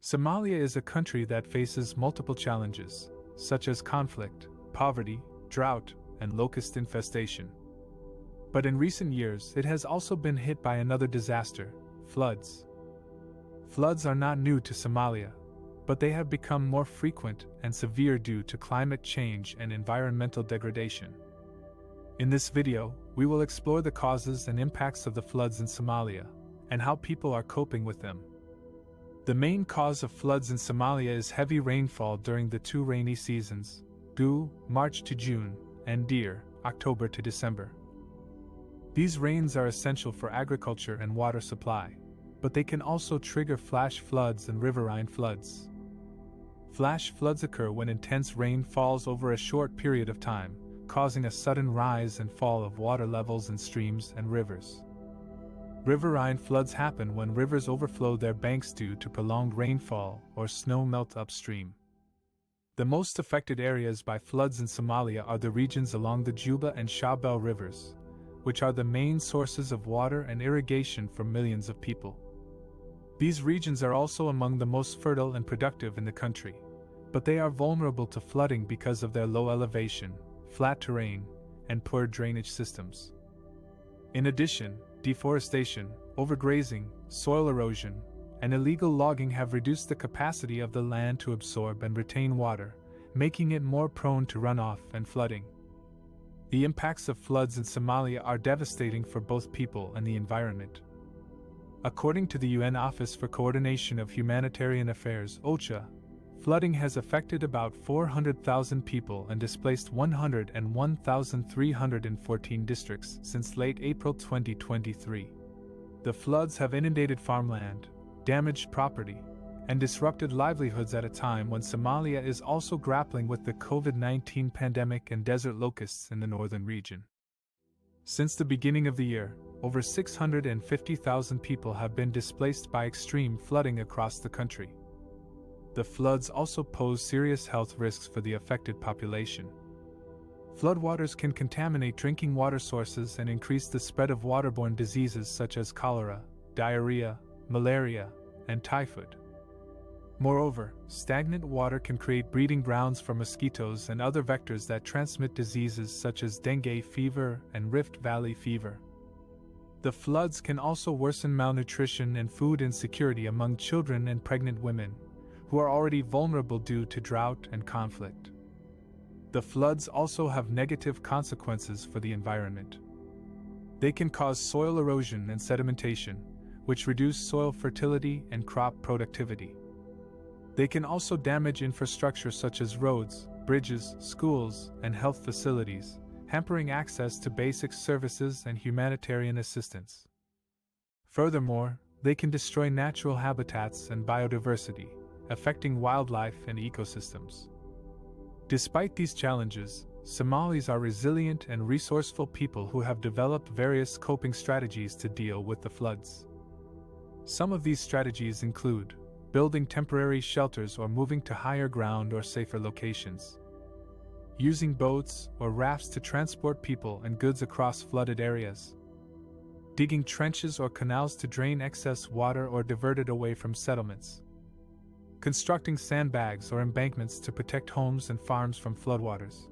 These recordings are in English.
Somalia is a country that faces multiple challenges, such as conflict, poverty, drought, and locust infestation. But in recent years, it has also been hit by another disaster: floods. Floods are not new to Somalia, but they have become more frequent and severe due to climate change and environmental degradation. In this video, we will explore the causes and impacts of the floods in Somalia, and how people are coping with them. The main cause of floods in Somalia is heavy rainfall during the two rainy seasons, Gu, March to June, and Deer, October to December. These rains are essential for agriculture and water supply, but they can also trigger flash floods and riverine floods. Flash floods occur when intense rain falls over a short period of time, causing a sudden rise and fall of water levels in streams and rivers. Riverine floods happen when rivers overflow their banks due to prolonged rainfall or snow melt upstream. The most affected areas by floods in Somalia are the regions along the Juba and Shabelle rivers, which are the main sources of water and irrigation for millions of people. These regions are also among the most fertile and productive in the country, but they are vulnerable to flooding because of their low elevation, flat terrain, and poor drainage systems. In addition, deforestation, overgrazing, soil erosion, and illegal logging have reduced the capacity of the land to absorb and retain water, making it more prone to runoff and flooding. The impacts of floods in Somalia are devastating for both people and the environment. According to the UN Office for Coordination of Humanitarian Affairs (OCHA), flooding has affected about 400,000 people and displaced 101,314 districts since late April 2023. The floods have inundated farmland, damaged property, and disrupted livelihoods at a time when Somalia is also grappling with the COVID-19 pandemic and desert locusts in the northern region. Since the beginning of the year, over 650,000 people have been displaced by extreme flooding across the country. The floods also pose serious health risks for the affected population. Floodwaters can contaminate drinking water sources and increase the spread of waterborne diseases such as cholera, diarrhea, malaria, and typhoid. Moreover, stagnant water can create breeding grounds for mosquitoes and other vectors that transmit diseases such as dengue fever and Rift Valley fever. The floods can also worsen malnutrition and food insecurity among children and pregnant women, who are already vulnerable due to drought and conflict. The floods also have negative consequences for the environment. They can cause soil erosion and sedimentation, which reduce soil fertility and crop productivity. They can also damage infrastructure such as roads, bridges, schools, and health facilities, hampering access to basic services and humanitarian assistance. Furthermore, they can destroy natural habitats and biodiversity, affecting wildlife and ecosystems. Despite these challenges, Somalis are resilient and resourceful people who have developed various coping strategies to deal with the floods. Some of these strategies include building temporary shelters or moving to higher ground or safer locations, using boats or rafts to transport people and goods across flooded areas, digging trenches or canals to drain excess water or divert it away from settlements, constructing sandbags or embankments to protect homes and farms from floodwaters,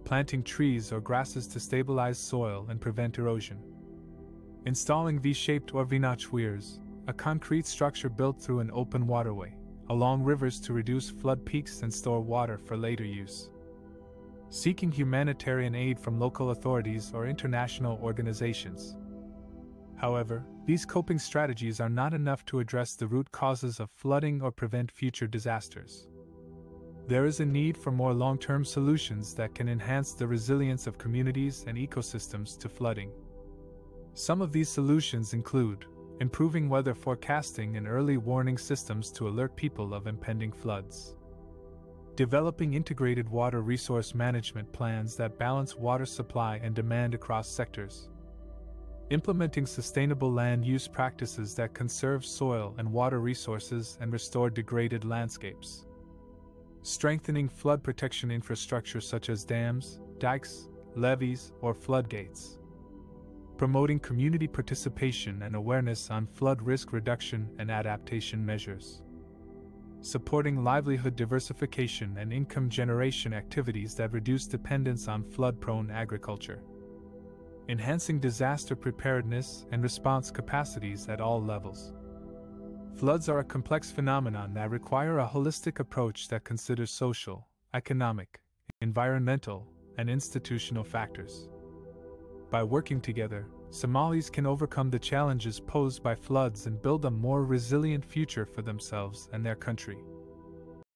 planting trees or grasses to stabilize soil and prevent erosion, installing V-shaped or V-notch weirs, a concrete structure built through an open waterway, along rivers to reduce flood peaks and store water for later use, seeking humanitarian aid from local authorities or international organizations. However, these coping strategies are not enough to address the root causes of flooding or prevent future disasters. There is a need for more long-term solutions that can enhance the resilience of communities and ecosystems to flooding. Some of these solutions include improving weather forecasting and early warning systems to alert people of impending floods, developing integrated water resource management plans that balance water supply and demand across sectors, implementing sustainable land use practices that conserve soil and water resources and restore degraded landscapes, strengthening flood protection infrastructure such as dams, dikes, levees, or floodgates, promoting community participation and awareness on flood risk reduction and adaptation measures, supporting livelihood diversification and income generation activities that reduce dependence on flood-prone agriculture, enhancing disaster preparedness and response capacities at all levels. Floods are a complex phenomenon that require a holistic approach that considers social, economic, environmental, and institutional factors. By working together, Somalis can overcome the challenges posed by floods and build a more resilient future for themselves and their country.